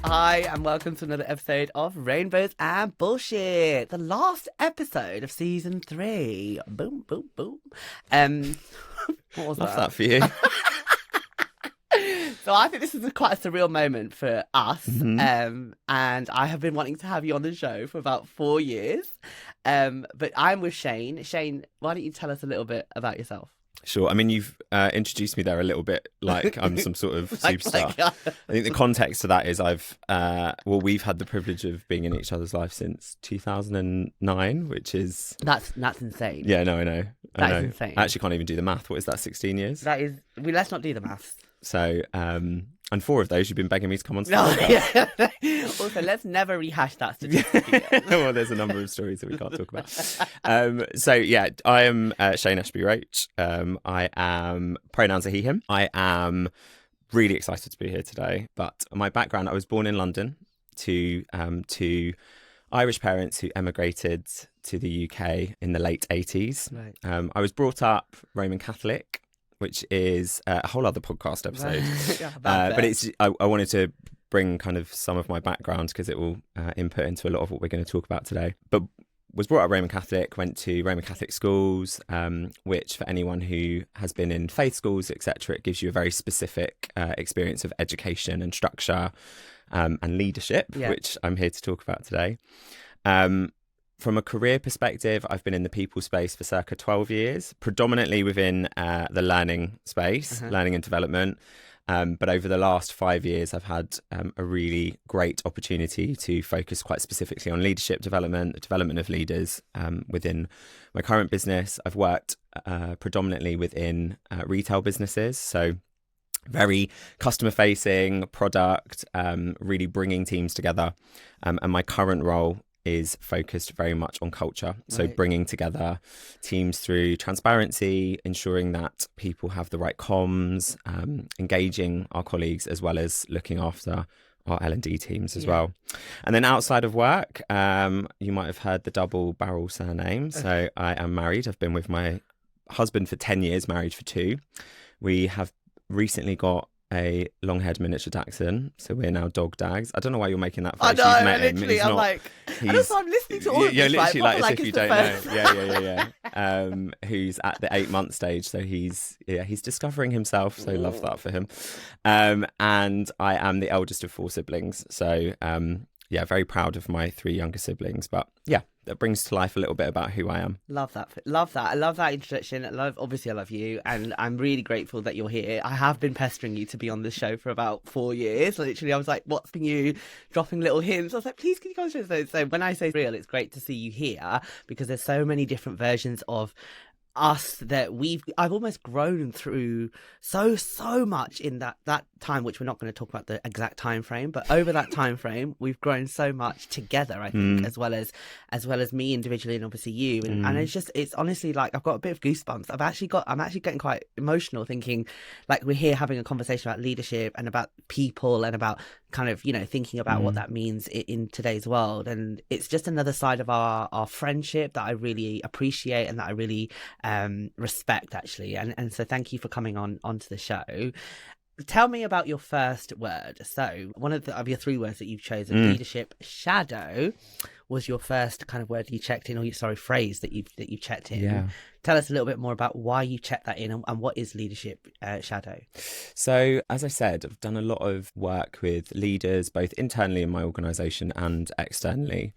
Hi, and welcome to another episode of Rainbows and Bullshit, the last episode of season 3. Boom, boom, boom. What was Love that for you. So I think this is quite a surreal moment for us, Mm-hmm. and I have been wanting to have you on the show for about 4 years, but I'm with Shane. Shane, why don't you tell us a little bit about yourself? Sure. I mean, you've introduced me there a little bit like I'm some sort of superstar. Like, I think the context to that is we've had the privilege of being in each other's lives since 2009, which is... That's insane. Yeah, no, I know. That is insane. I actually can't even do the math. What is that, 16 years? That is... Let's not do the maths. So, and 4 of those you've been begging me to come on to the podcast. Yeah. Also, let's never rehash that statistic again. Well, there's a number of stories that we can't talk about. So, yeah, I am Shane Ashby-Roche. I am pronouns are he, him. I am really excited to be here today. But my background, I was born in London to Irish parents who emigrated to the UK in the late 80s. Right. I was brought up Roman Catholic, which is a whole other podcast episode. Yeah, but it's I wanted to bring kind of some of my background because it will input into a lot of what we're going to talk about today. But was brought up Roman Catholic, went to Roman Catholic schools, which for anyone who has been in faith schools, etc., it gives you a very specific experience of education and structure and leadership, which I'm here to talk about today. From a career perspective, I've been in the people space for circa 12 years, predominantly within the learning space, learning and development. But over the last 5 years, I've had a really great opportunity to focus quite specifically on leadership development, the development of leaders within my current business. I've worked predominantly within retail businesses, so very customer facing product, really bringing teams together. And my current role is focused very much on culture. So bringing together teams through transparency, ensuring that people have the right comms, engaging our colleagues, as well as looking after our L&D teams as well. And then outside of work, you might have heard the double barrel surname. So I am married. I've been with my husband for 10 years, married for 2. We have recently got a long-haired miniature dachshund, so we're now dog dags. I don't know why you're making that face. I know, You've met him. literally, He's I'm not, like, and also I'm listening to all of you're this, literally right? like as if you don't first. know. Yeah. Who's at the 8-month stage, so he's discovering himself. So love that for him. And I am the eldest of 4 siblings, so very proud of my 3 younger siblings. But yeah, that brings to life a little bit about who I am. Love that. I love that introduction. Obviously I love you, and I'm really grateful that you're here. I have been pestering you to be on this show for about 4 years. Literally, I was like, what's been you dropping little hints? I was like, please, can you come on the show? So when I say real, it's great to see you here because there's so many different versions of us that I've almost grown through so much in that time, which we're not going to talk about the exact time frame, but over that time frame we've grown so much together, I think, as well as me individually and obviously you, and it's honestly like I've got a bit of goosebumps. I'm actually getting quite emotional thinking like we're here having a conversation about leadership and about people and about kind of, thinking about what that means in today's world. And it's just another side of our friendship that I really appreciate and that I really respect, actually. And so thank you for coming onto the show. Tell me about your first word. So one of your 3 words that you've chosen, leadership shadow, was your first kind of word you checked in, phrase that you've checked in. Yeah. Tell us a little bit more about why you checked that in and what is leadership shadow. So as I said, I've done a lot of work with leaders, both internally in my organisation and externally.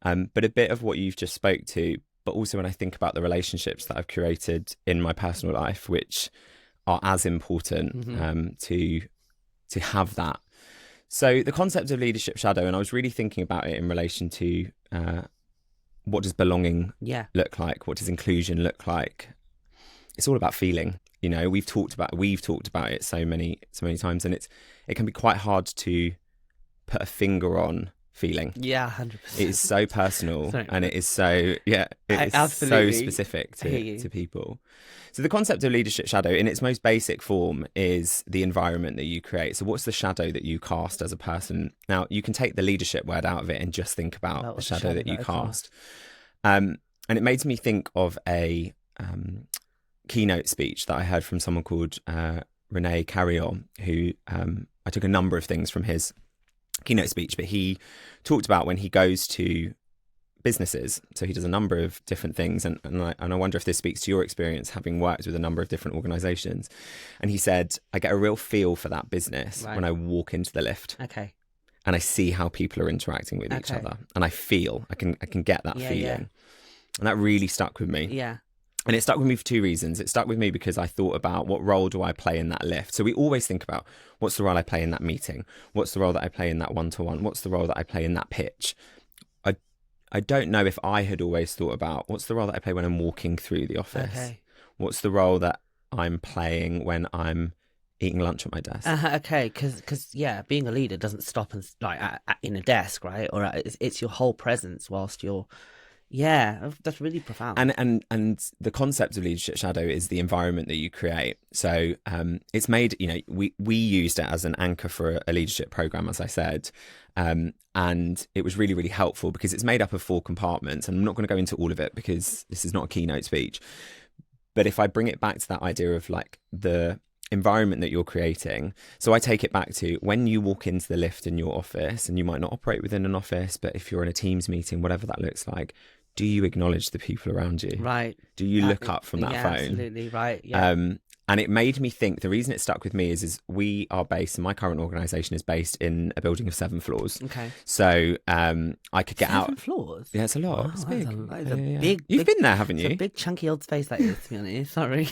But a bit of what you've just spoke to, but also when I think about the relationships that I've curated in my personal life, which are as important to have that. So the concept of leadership shadow, and I was really thinking about it in relation to what does belonging look like? What does inclusion look like? It's all about feeling. We've talked about it so many times, and it can be quite hard to put a finger on feeling. Yeah, 100%. It is so personal. And it is so so specific to people. So the concept of leadership shadow in its most basic form is the environment that you create. So what's the shadow that you cast as a person? Now, you can take the leadership word out of it and just think about the shadow that you cast. And it made me think of a keynote speech that I heard from someone called René Carrion, who I took a number of things from his keynote speech, but he talked about when he goes to businesses. So he does a number of different things, and I wonder if this speaks to your experience having worked with a number of different organisations. And he said, I get a real feel for that business when I walk into the lift. Okay. And I see how people are interacting with each other, and I can get that feeling, and that really stuck with me. Yeah. And it stuck with me for two reasons. It stuck with me because I thought about what role do I play in that lift. So we always think about what's the role I play in that meeting, what's the role that I play in that one-to-one, what's the role that I play in that pitch. I don't know if I had always thought about what's the role that I play when I'm walking through the office. Okay. What's the role that I'm playing when I'm eating lunch at my desk. Okay, because being a leader doesn't stop in a desk, right? Or it's your whole presence whilst you're. Yeah, that's really profound. And the concept of leadership shadow is the environment that you create. So it's made, we used it as an anchor for a leadership program, as I said. And it was really, really helpful because it's made up of 4 compartments. And I'm not going to go into all of it because this is not a keynote speech. But if I bring it back to that idea of like the environment that you're creating. So I take it back to when you walk into the lift in your office, and you might not operate within an office, but if you're in a Teams meeting, whatever that looks like, do you acknowledge the people around you? Right. Do you look up from that phone? Absolutely, right. Yeah. And it made me think, the reason it stuck with me is we are based, and my current organisation is based in a building of 7 floors. Okay. So I could get 7 floors? Yeah, it's a lot. Wow, it's big. That's a big. You've been there, haven't you? It's a big chunky old space that is, to be honest. Sorry.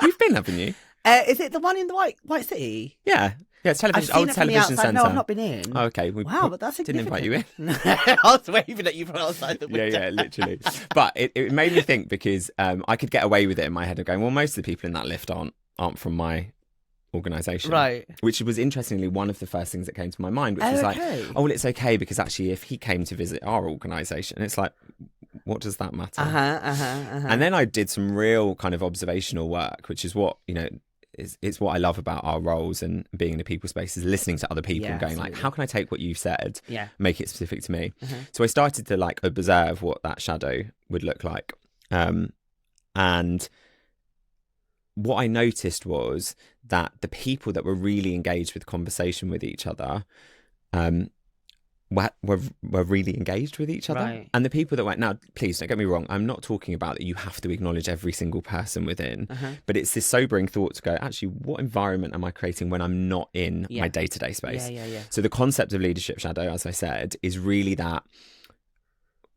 You've been, haven't you? Is it the one in the White City? Yeah. Yeah, it's old television centre. No, I've not been in. Oh, okay. Wow, but that's didn't invite you in. I was waving at you from outside the window. Yeah, literally. But it made me think because I could get away with it in my head of going, well, most of the people in that lift aren't from my organisation. Right. Which was interestingly one of the first things that came to my mind, which was like, oh, well, it's okay because actually if he came to visit our organisation, it's like, what does that matter? And then I did some real kind of observational work, which is what, it's what I love about our roles and being in a people space, is listening to other people and going absolutely. Like, how can I take what you've said, make it specific to me? So I started to like observe what that shadow would look like. And what I noticed was that the people that were really engaged with conversation with each other were really engaged with each other. Right. And the people that went, now, please don't get me wrong, I'm not talking about that you have to acknowledge every single person within, but it's this sobering thought to go, actually, what environment am I creating when I'm not in my day-to-day space? Yeah. So the concept of leadership shadow, as I said, is really that,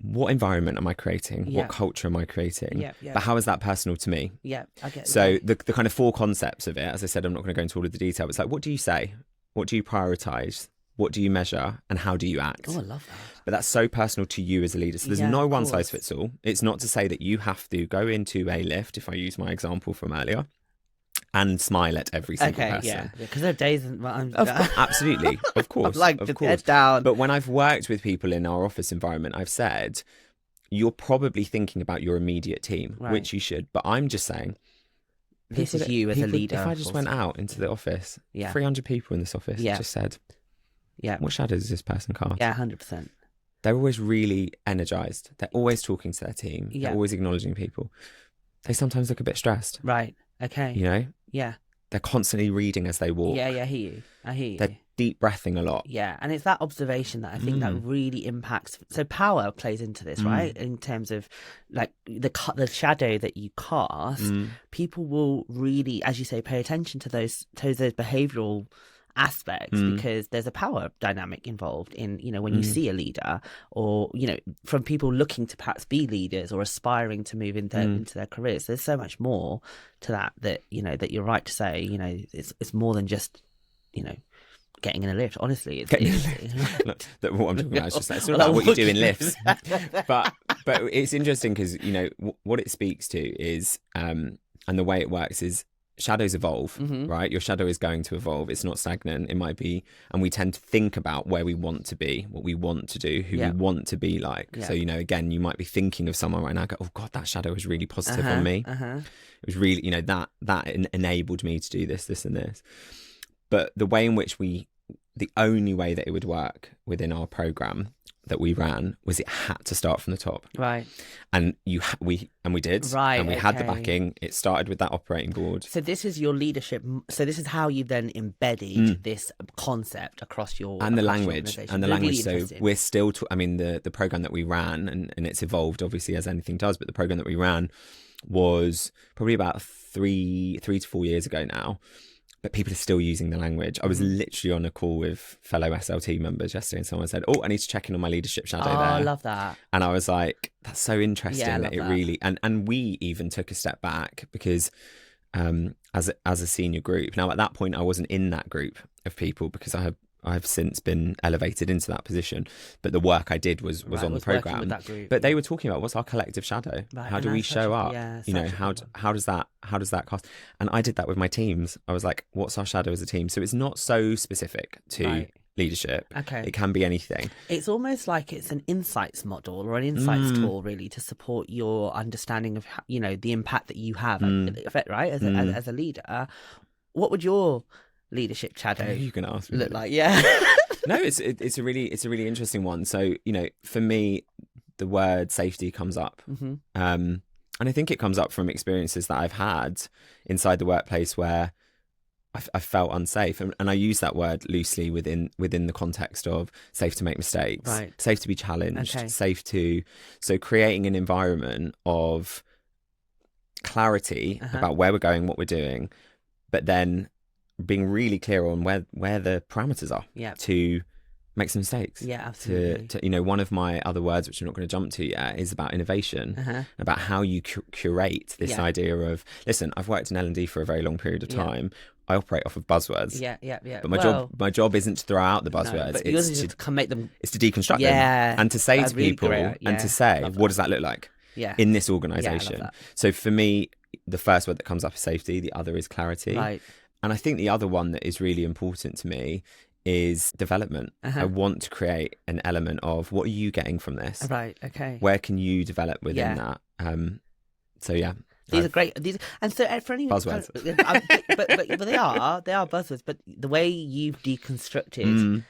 what environment am I creating? What culture am I creating? But how is that personal to me? Yeah, I get it. So the kind of 4 concepts of it, as I said, I'm not going to go into all of the detail. It's like, what do you say? What do you prioritise? What do you measure? And how do you act? Oh, I love that. But that's so personal to you as a leader. So there's no one size fits all. It's not to say that you have to go into a lift, if I use my example from earlier, and smile at every single person. Yeah, because there are days absolutely, of course, like of course. Head down. But when I've worked with people in our office environment, I've said, you're probably thinking about your immediate team, which you should. But I'm just saying, this is you as a leader. If I just went out into the office, 300 people in this office, just said, what shadows does this person cast? Yeah, 100%. They're always really energised. They're always talking to their team. They're always acknowledging people. They sometimes look a bit stressed. Right. Okay. Yeah. They're constantly reading as they walk. Yeah, I hear you. They're deep breathing a lot. Yeah, and it's that observation that I think that really impacts. So power plays into this, right? In terms of like the shadow that you cast, people will really, as you say, pay attention to those behavioural aspects because there's a power dynamic involved in when you see a leader, or from people looking to perhaps be leaders or aspiring to move into their careers. There's so much more to that that you're right to say it's more than just getting in a lift. Honestly, it's what I'm talking about is just it's not about what you do in lifts. but it's interesting because what it speaks to is and the way it works is shadows evolve, right? Your shadow is going to evolve. It's not stagnant. It might be, and we tend to think about where we want to be, what we want to do, who we want to be like. So, again, you might be thinking of someone right now, go, oh God, that shadow was really positive on me. It was really, that enabled me to do this, and this. But the way in which the only way that it would work within our program, that we ran was it had to start from the top, Right. and we did, Right, and we had the okay. backing. It started with that operating board. So this is your leadership. So this is how you then embedded this concept across your And the across your language, organisation. and the Really language. So interesting. we're still, I mean, the program that we ran, and it's evolved obviously as anything does, but the program that we ran was probably about 3 to 4 years ago now. But people are still using the language. I was literally on a call with fellow SLT members yesterday, and someone said, "Oh, I need to check in on my leadership shadow there." I love that. And I was like, "That's so interesting." Yeah, I that love it that. really, and we even took a step back because as a senior group. Now at that point, I wasn't in that group of people because I've since been elevated into that position, but the work I did was on the working program. with that group, but they were talking about what's our collective shadow, Right, how and do we that's such show a- up, yeah, you know, such a how good one. how does that cost? And I did that with my teams. I was like, what's our shadow as a team? So it's not so specific to Right. leadership. Okay. It can be anything. It's almost like it's an insights model or an insights tool, really, to support your understanding of the impact that you have, right? As a leader, what would your leadership I shadow know you can ask me. look like? Yeah. No, it's a really interesting one. So, you know, for me, the word safety comes up, and I think it comes up from experiences that I've had inside the workplace where I felt unsafe, and I use that word loosely within the context of safe to make mistakes, Right. safe to be challenged, Okay. so creating an environment of clarity about where we're going, what we're doing, but then being really clear on where the parameters are Yeah. to make some mistakes. Yeah, absolutely. To one of my other words, which I'm not going to jump to yet, is about innovation, about how you curate this Yeah. idea of, listen, I've worked in L&D for a very long period of time. I operate off of buzzwords. Yeah. But my job isn't to throw out the buzzwords. But yours is just to make them. It's to deconstruct Yeah, them and to say that's to really people great. and to say, what does that look like Yeah. in this Yeah, I love organisation? that. So for me, the first word that comes up is safety. The other is clarity. Right. And I think the other one that is really important to me is development. I want to create an element of, what are you getting from this? Right. Okay. Where can you develop within that? So yeah. These are great. And so for anyone, Buzzwords. but they are buzzwords. But the way you've deconstructed,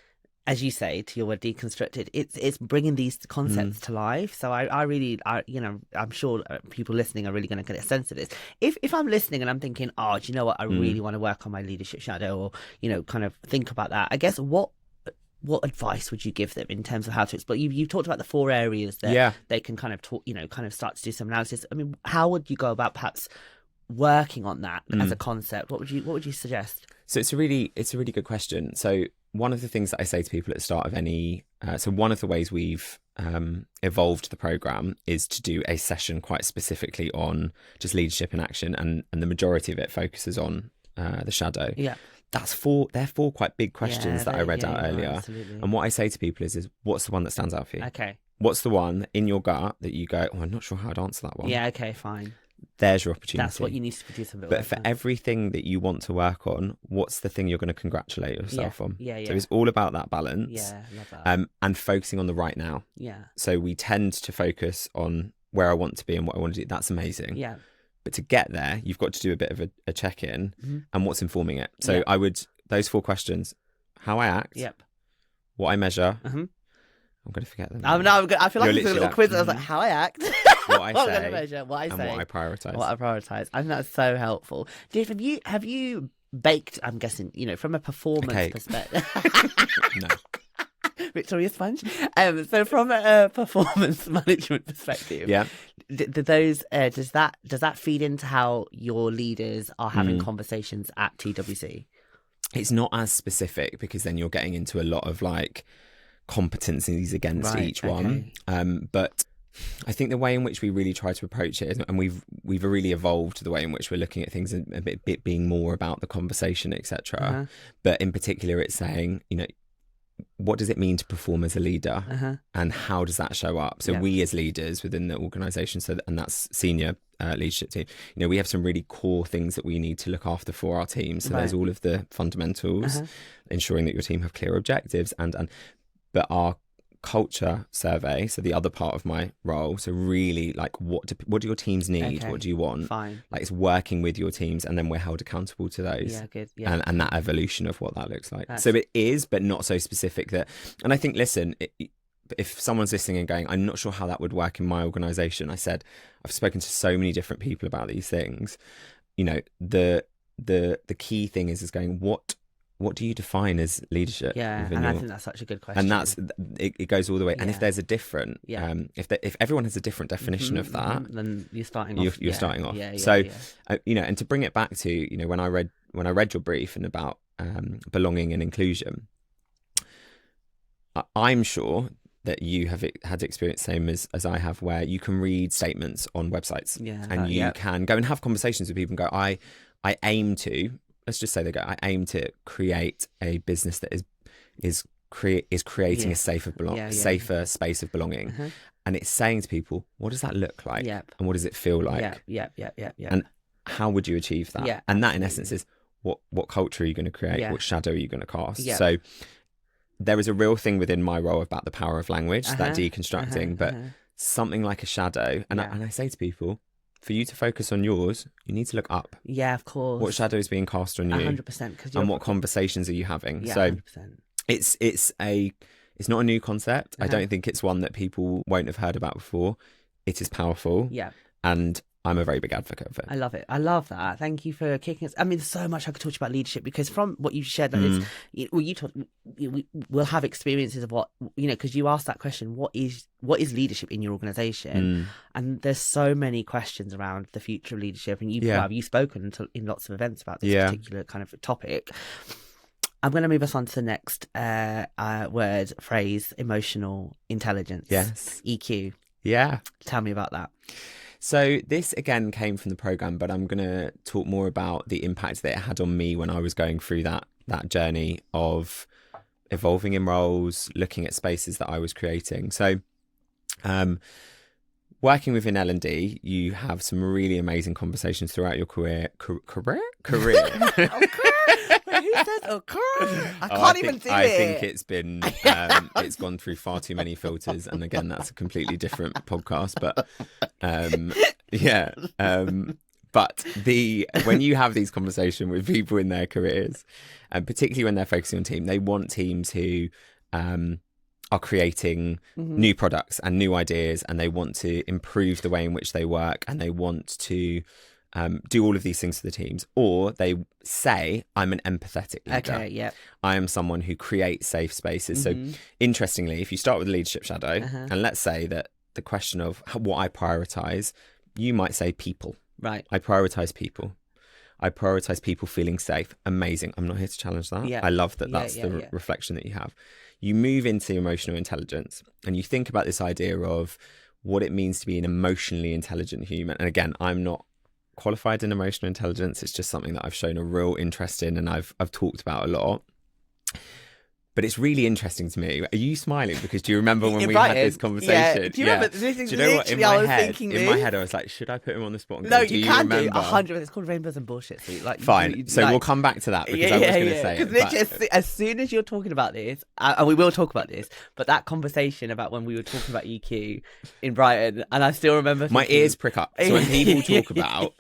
as you say, to your word deconstructed, it's bringing these concepts to life. So I really, I'm sure people listening are really going to get a sense of this. If I'm listening and I'm thinking, oh, do you know what? I really want to work on my leadership shadow, or kind of think about that. I guess what advice would you give them in terms of how to explore? You've talked about the 4 areas that they can kind of talk, kind of start to do some analysis. I mean, how would you go about perhaps working on that as a concept? What would you suggest? So it's a really good question. So one of the things that I say to people at the start of any, so one of the ways we've evolved the program is to do a session quite specifically on just leadership in action, and the majority of it focuses on the shadow. Yeah. They're 4 quite big questions that I read out earlier. Absolutely. And what I say to people is what's the one that stands out for you? Okay. What's the one in your gut that you go, oh, I'm not sure how I'd answer that one. Yeah. Okay. Fine. There's your opportunity. That's what you need to produce a bit. But for everything that you want to work on, what's the thing you're going to congratulate yourself on? Yeah. So it's all about that balance. Yeah. Love that. And focusing on the right now. Yeah. So we tend to focus on where I want to be and what I want to do. That's amazing. Yeah. But to get there, you've got to do a bit of a check-in and what's informing it. So I would, those 4 questions, how I act, what I measure, I'm going to forget them. I feel like it's a little quiz. I was like, how I act, what I what I'm say, going to measure, what I and say, what I prioritise. what I prioritise. I think that's so helpful. Dave, have you baked, I'm guessing, from a performance perspective? No. Victoria Sponge. So from a performance management perspective, does that feed into how your leaders are having conversations at TWC? It's not as specific because then you're getting into a lot of like competencies against each one. But I think the way in which we really try to approach it, and we've really evolved the way in which we're looking at things, a bit being more about the conversation, etc. But in particular, it's saying, what does it mean to perform as a leader, and how does that show up? So we as leaders within the organisation, and that's senior leadership team, we have some really core things that we need to look after for our team. So there's all of the fundamentals, ensuring that your team have clear objectives, but our culture survey, so the other part of my role, so really like what do your teams need, what do you want, like it's working with your teams, and then we're held accountable to those, and that evolution of what that looks like. So it is, but not so specific that, and I think, listen, if someone's listening and going, I'm not sure how that would work in my organisation, I said, I've spoken to so many different people about these things. You know, the key thing is going, what do you define as leadership? Yeah, and I think that's such a good question. And that's it goes all the way. Yeah. And if there's a different, if everyone has a different definition of that, then you're starting off. You're starting off. Yeah, so, you know, and to bring it back to, you know, when I read your brief and about belonging and inclusion, I'm sure that you have had experience same as I have, where you can read statements on websites, and you can go and have conversations with people and go, I aim to, let's just say they go, I aim to create a business that is creating a safer space of belonging. And it's saying to people, what does that look like? And what does it feel like? And how would you achieve that? And that in essence is what culture are you going to create? What shadow are you going to cast? So there is a real thing within my role about the power of language, that deconstructing, but something like a shadow. And I say to people, for you to focus on yours, you need to look up. Yeah, of course. What shadow is being cast on you? 100%. And what conversations are you having? Yeah, so 100%. It's not a new concept. I don't think it's one that people won't have heard about before. It is powerful. Yeah. And I'm a very big advocate of it. I love it. I love that. Thank you for kicking us. I mean, there's so much I could talk about leadership, because from what you shared, we'll have experiences of what, you know, because you asked that question, what is leadership in your organisation? And there's so many questions around the future of leadership, and you've spoken in lots of events about this particular kind of topic. I'm going to move us on to the next phrase, emotional intelligence. Yes. EQ. Yeah. Tell me about that. So this again came from the programme, but I'm going to talk more about the impact that it had on me when I was going through that journey of evolving in roles, looking at spaces that I was creating. So working within L&D, you have some really amazing conversations throughout your career. Who says I can't even do it. I think it's been it's gone through far too many filters, and again, that's a completely different podcast. But but when you have these conversations with people in their careers, and particularly when they're focusing on team, they want teams who are creating new products and new ideas, and they want to improve the way in which they work, and they want to do all of these things for the teams. Or they say, I'm an empathetic leader. Okay, yeah. I am someone who creates safe spaces. So interestingly, if you start with the leadership shadow, and let's say that the question of what I prioritize, you might say people. Right. I prioritize people. I prioritize people feeling safe. Amazing. I'm not here to challenge that. I love that that's the reflection that you have. You move into emotional intelligence, and you think about this idea of what it means to be an emotionally intelligent human. And again, I'm not qualified in emotional intelligence. It's just something that I've shown a real interest in, and I've talked about a lot. But it's really interesting to me. Are you smiling? Because do you remember when we had this conversation? Yeah. Do you remember? This is, do you know what? In my head, I was like, should I put him on the spot? And go, you can do 100%. It's called Rainbows and Bullshit. So fine. We'll come back to that, because I was going to say it. Literally, as soon as you're talking about this, and we will talk about this, but that conversation about when we were talking about EQ in Brighton, and I still remember my ears prick up. So when people talk about,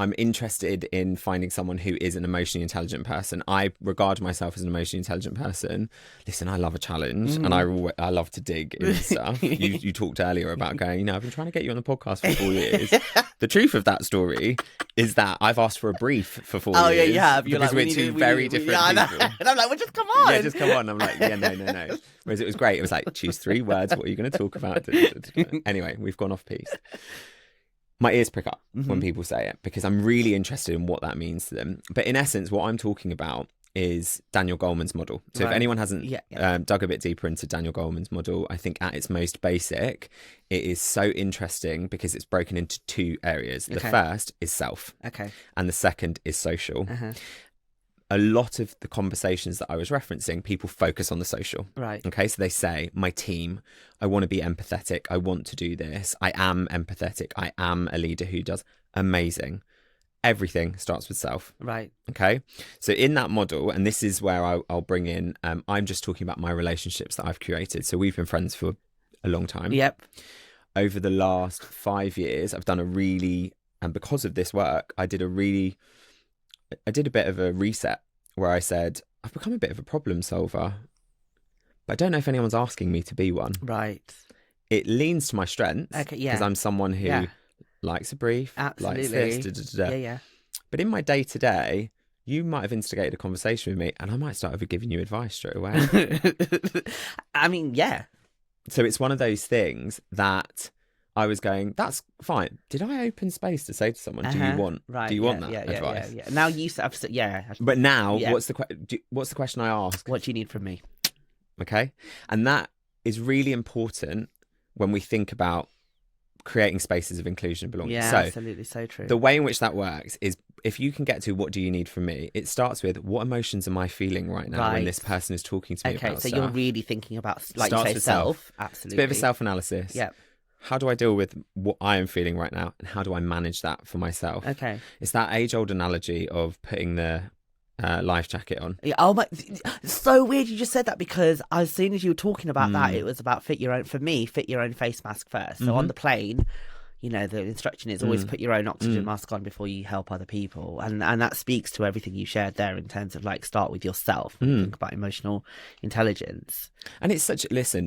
I'm interested in finding someone who is an emotionally intelligent person. I regard myself as an emotionally intelligent person. Listen, I love a challenge, and I love to dig in stuff. You talked earlier about going, I've been trying to get you on the podcast for 4 years. The truth of that story is that I've asked for a brief for 4 years. Oh, yeah, you have. You're because we're two very different people. And I'm like, well, just come on. Yeah, just come on. I'm like, no. Whereas it was great. It was like, choose 3 words. What are you going to talk about? Anyway, we've gone off piece. My ears prick up when people say it, because I'm really interested in what that means to them. But in essence, what I'm talking about is Daniel Goleman's model. So if anyone hasn't dug a bit deeper into Daniel Goleman's model, I think at its most basic, it is so interesting because it's broken into 2 areas. The first is self. And the second is social. A lot of the conversations that I was referencing, people focus on the social. Right. Okay, so they say, my team, I want to be empathetic. I want to do this. I am empathetic. I am a leader who does. Amazing. Everything starts with self. Right. Okay. So in that model, and this is where I'll bring in, I'm just talking about my relationships that I've created. So we've been friends for a long time. Yep. Over the last 5 years, I've done and because of this work, I did a bit of a reset where I said, I've become a bit of a problem solver, but I don't know if anyone's asking me to be one. Right. It leans to my strengths Okay. Yeah. because I'm someone who Yeah. likes a brief, Absolutely. likes this, da, da, da. Yeah. But in my day to day, you might have instigated a conversation with me, and I might start over giving you advice straight away. I mean, yeah. So it's one of those things that I was going, that's fine. Did I open space to say to someone, do you want that advice? Yeah. Now you have, But now, what's the question I ask? What do you need from me? Okay, and that is really important when we think about creating spaces of inclusion and belonging. Yeah, so, absolutely, so true. The way in which that works is if you can get to what do you need from me, it starts with what emotions am I feeling right now when this person is talking to me about so stuff. you're really thinking about, like Starts you say, with self. Absolutely. It's a bit of a self-analysis. Yeah. How do I deal with what I am feeling right now, and how do I manage that for myself? Okay. It's that age-old analogy of putting the life jacket on. Yeah, oh my, it's so weird you just said that, because as soon as you were talking about that, it was about fit your own face mask first. So on the plane, you know, the instruction is always put your own oxygen mask on before you help other people. And that speaks to everything you shared there in terms of like start with yourself when you think about emotional intelligence. And it's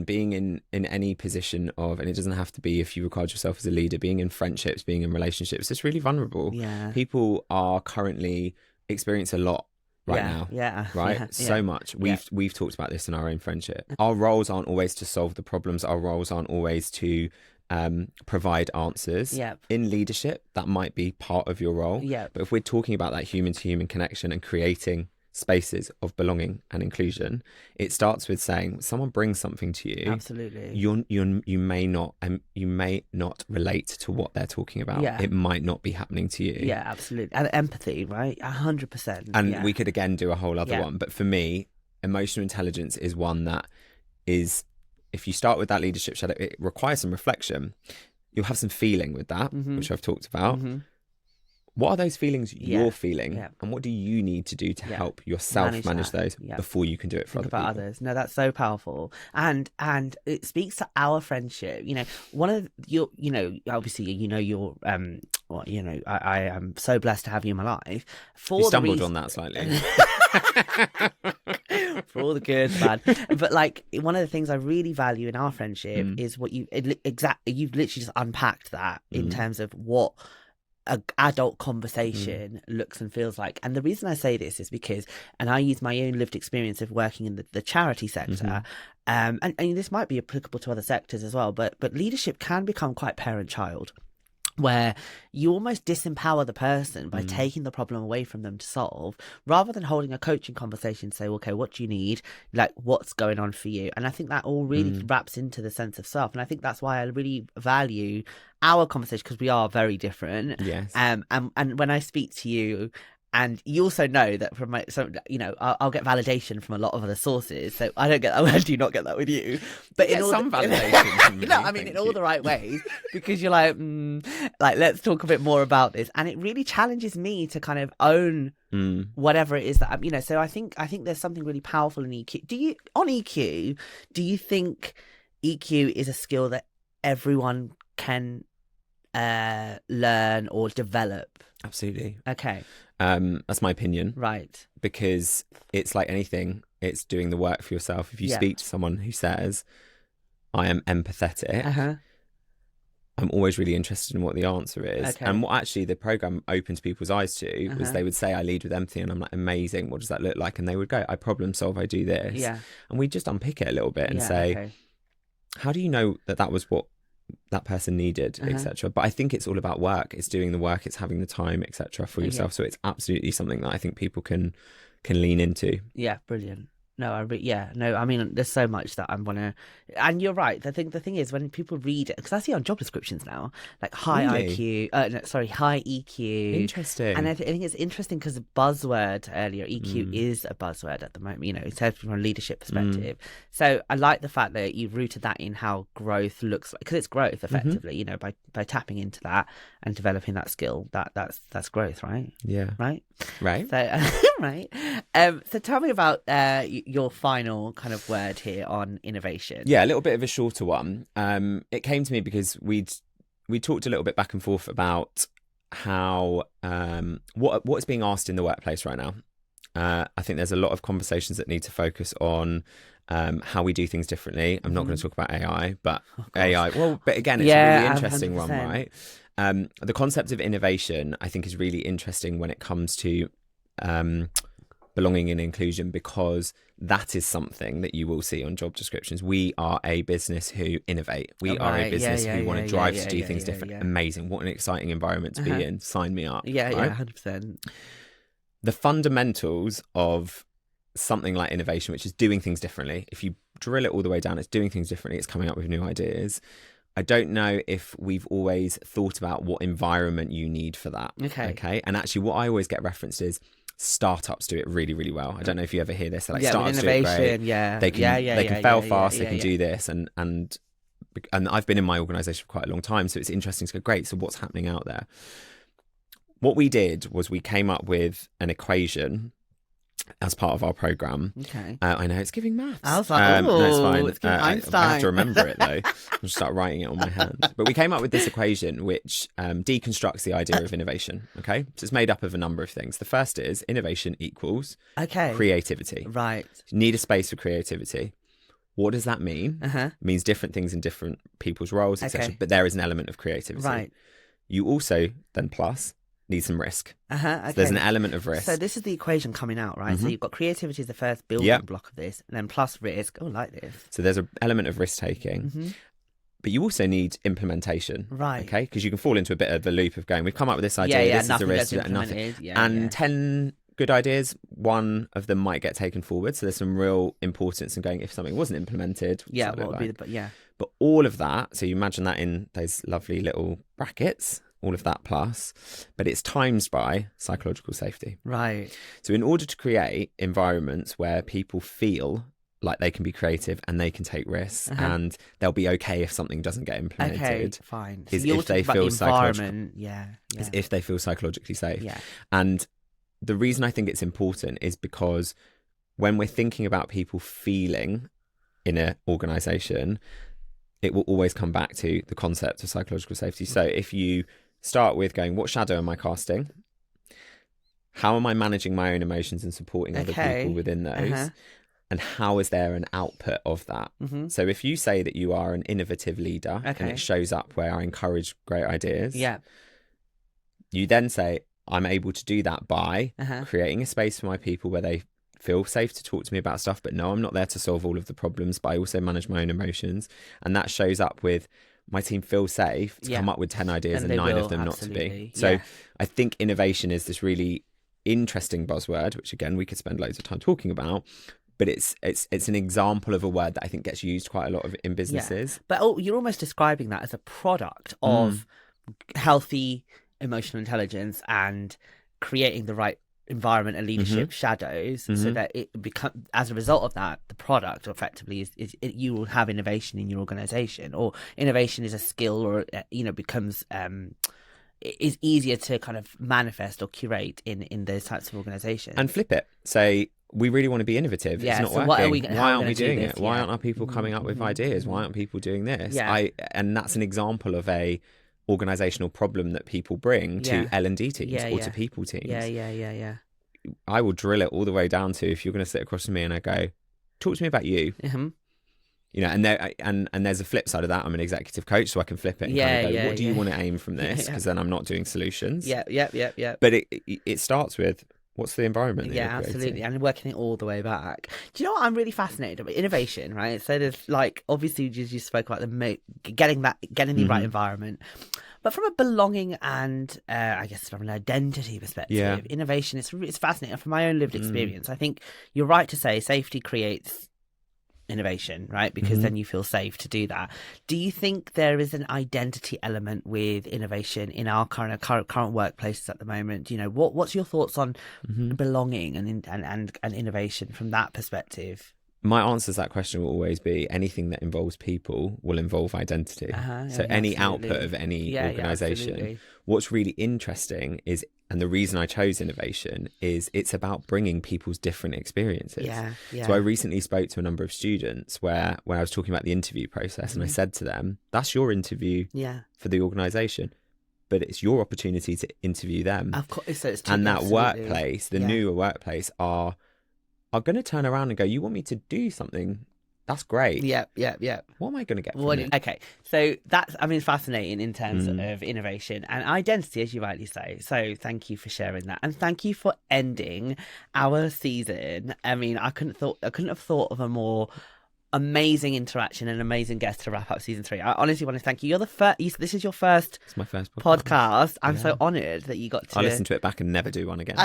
being in any position of, and it doesn't have to be if you regard yourself as a leader, being in friendships, being in relationships, it's really vulnerable. Yeah. People are currently experiencing a lot now. Yeah. Right? Yeah. So much. We've talked about this in our own friendship. Our roles aren't always to solve the problems. Our roles aren't always to provide answers. In leadership, that might be part of your role. But if we're talking about that human to human connection and creating spaces of belonging and inclusion, it starts with saying someone brings something to you. Absolutely. You may not relate to what they're talking about. It might not be happening to you. Yeah, absolutely. And empathy, right? 100%. And we could again do a whole other one. But for me, emotional intelligence is one that is, if you start with that leadership shadow, it requires some reflection. You'll have some feeling with that, which I've talked about. What are those feelings you're feeling, and what do you need to do to help yourself manage those before you can do it for other people? No, that's so powerful, and it speaks to our friendship. You know, one of your, you know, obviously, you know, you're well, you know, I am so blessed to have you in my life. You stumbled on that slightly. For all the good, man. But like, one of the things I really value in our friendship is what you've literally just unpacked that in terms of what an adult conversation looks and feels like. And the reason I say this is because, and I use my own lived experience of working in the charity sector, and this might be applicable to other sectors as well, but leadership can become quite parent-child, where you almost disempower the person by taking the problem away from them to solve, rather than holding a coaching conversation and say, okay, what do you need? Like, what's going on for you? And I think that all really wraps into the sense of self. And I think that's why I really value our conversation, because we are very different. Yes. And when I speak to you, and you also know that from I'll get validation from a lot of other sources. So I do not get that with you. But in some validation from me, I mean, in all the right ways, because you're like, let's talk a bit more about this. And it really challenges me to kind of own whatever it is that I'm, so I think there's something really powerful in EQ. Do you think EQ is a skill that everyone can learn or develop? Absolutely. Okay. That's my opinion. Right. Because it's like anything, it's doing the work for yourself. If you speak to someone who says, I am empathetic, I'm always really interested in what the answer is. Okay. And what actually the programme opened people's eyes to was they would say, I lead with empathy. And I'm like, amazing. What does that look like? And they would go, I problem solve, I do this. Yeah. And we just unpick it a little bit and say, how do you know that was what that person needed, etc. But I think it's all about work. It's doing the work, it's having the time, etc. for yourself. So it's absolutely something that I think people can lean into. Yeah, brilliant. No, I mean, there's so much that I want to, and you're right. I think the thing is when people read it, because I see on job descriptions now, like high high EQ. Interesting. And I think it's interesting because the buzzword earlier, EQ is a buzzword at the moment, it's from a leadership perspective. So I like the fact that you've rooted that in how growth looks like, because it's growth effectively, by tapping into that and developing that skill, that's growth, right? Yeah. Right? So, right. So tell me about your final kind of word here on innovation. Yeah, a little bit of a shorter one. It came to me because we talked a little bit back and forth about how what is being asked in the workplace right now. I think there's a lot of conversations that need to focus on how we do things differently. I'm not going to talk about AI, but AI, well, but again, it's a really interesting 100%. one, right? The concept of innovation, I think, is really interesting when it comes to belonging and inclusion, because that is something that you will see on job descriptions. We are a business who innovate. We are a business who want to drive to do things different. Amazing. What an exciting environment to be in. Sign me up. Yeah, right? 100%. The fundamentals of something like innovation, which is doing things differently. If you drill it all the way down, it's doing things differently. It's coming up with new ideas. I don't know if we've always thought about what environment you need for that. Okay. And actually, what I always get referenced is startups do it really, really well. I don't know if you ever hear this. Like, startups do it great. They can fail fast. They can do this, and I've been in my organisation for quite a long time, so it's interesting to go, great. So what's happening out there? What we did was we came up with an equation as part of our program. Okay. I know it's giving maths. I was like, no, it's fine. It's giving Einstein. I have to remember it though. I'll just start writing it on my hand. But we came up with this equation which deconstructs the idea of innovation. Okay, so it's made up of a number of things. The first is innovation equals creativity. Right. You need a space for creativity. What does that mean? It means different things in different people's roles, etc. But there is an element of creativity. Right. You also then plus need some risk. So there's an element of risk. So this is the equation coming out, right? So you've got creativity as the first building block of this, and then plus risk. Oh, like this. So there's an element of risk taking. But you also need implementation, right? Okay, because you can fall into a bit of a loop of going, we've come up with this idea, this is a risk, and nothing. 10 good ideas, one of them might get taken forward. So there's some real importance in going, if something wasn't implemented, what would be the, But all of that, so you imagine that in those lovely little brackets, all of that plus, but it's times by psychological safety. Right. So in order to create environments where people feel like they can be creative and they can take risks and they'll be okay if something doesn't get implemented. Okay, fine. Is if they feel if they feel psychologically safe. Yeah. And the reason I think it's important is because when we're thinking about people feeling in an organisation, it will always come back to the concept of psychological safety. So if you start with going, what shadow am I casting? How am I managing my own emotions and supporting other people within those? And how is there an output of that? So if you say that you are an innovative leader and it shows up where I encourage great ideas, you then say, I'm able to do that by creating a space for my people where they feel safe to talk to me about stuff, but no, I'm not there to solve all of the problems, but I also manage my own emotions. And that shows up with my team feel safe to come up with 10 ideas and 9 of them not to be. So I think innovation is this really interesting buzzword, which again, we could spend loads of time talking about, but it's an example of a word that I think gets used quite a lot in businesses. But you're almost describing that as a product of healthy emotional intelligence and creating the right environment and leadership shadows, so that it becomes, as a result of that, the product effectively is you will have innovation in your organization, or innovation is a skill, or becomes is easier to kind of manifest or curate in those types of organizations. And flip it, say we really want to be innovative. It's not working. Why aren't we doing it? Why aren't our people coming up with ideas? Why aren't people doing this? And that's an example of a organizational problem that people bring to L&D teams or to people teams. I will drill it all the way down to, if you're going to sit across from me and I go, talk to me about you. And there's a flip side of that. I'm an executive coach, so I can flip it and kind of go, what do you want to aim from this? Because then I'm not doing solutions. But it starts with, what's the environment that you're creating? Absolutely, and working it all the way back. Do you know what I'm really fascinated about? Innovation, right? So there's obviously you spoke about getting the right environment, but from a belonging and I guess from an identity perspective, innovation it's fascinating. From my own lived experience, I think you're right to say safety creates innovation, right? Because then you feel safe to do that. Do you think there is an identity element with innovation in our current workplaces at the moment? What's your thoughts on belonging and innovation from that perspective? My answer to that question will always be anything that involves people will involve identity. Any output of any organisation. What's really interesting is, and the reason I chose innovation is it's about bringing people's different experiences. So I recently spoke to a number of students when I was talking about the interview process, and I said to them, that's your interview for the organisation. but it's your opportunity to interview them. Of course, so it's And that absolutely. workplace, the newer workplace, are going to turn around and go, you want me to do something? That's great. Yeah. What am I going to get from it? Okay, so that's, I mean, fascinating in terms of innovation and identity, as you rightly say. So thank you for sharing that, and thank you for ending our season. I mean, I couldn't have thought of a more amazing interaction and amazing guest to wrap up season 3. I honestly want to thank you. You're the first. This is your first. It's my first podcast. I'm so honoured that you got to. I'll listen to it back and never do one again.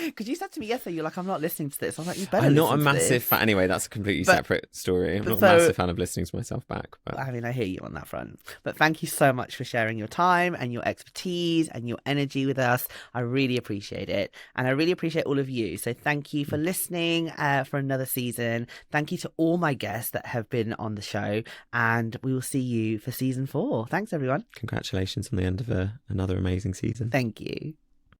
Because you said to me yesterday, you're like, I'm not listening to this. I was like, you better. I'm not a massive fan. Anyway, that's a completely separate story. I'm not a massive fan of listening to myself back. But I mean, I hear you on that front. But thank you so much for sharing your time and your expertise and your energy with us. I really appreciate it. And I really appreciate all of you. So thank you for listening for another season. Thank you to all my guests that have been on the show. And we will see you for season 4. Thanks, everyone. Congratulations on the end of another amazing season. Thank you.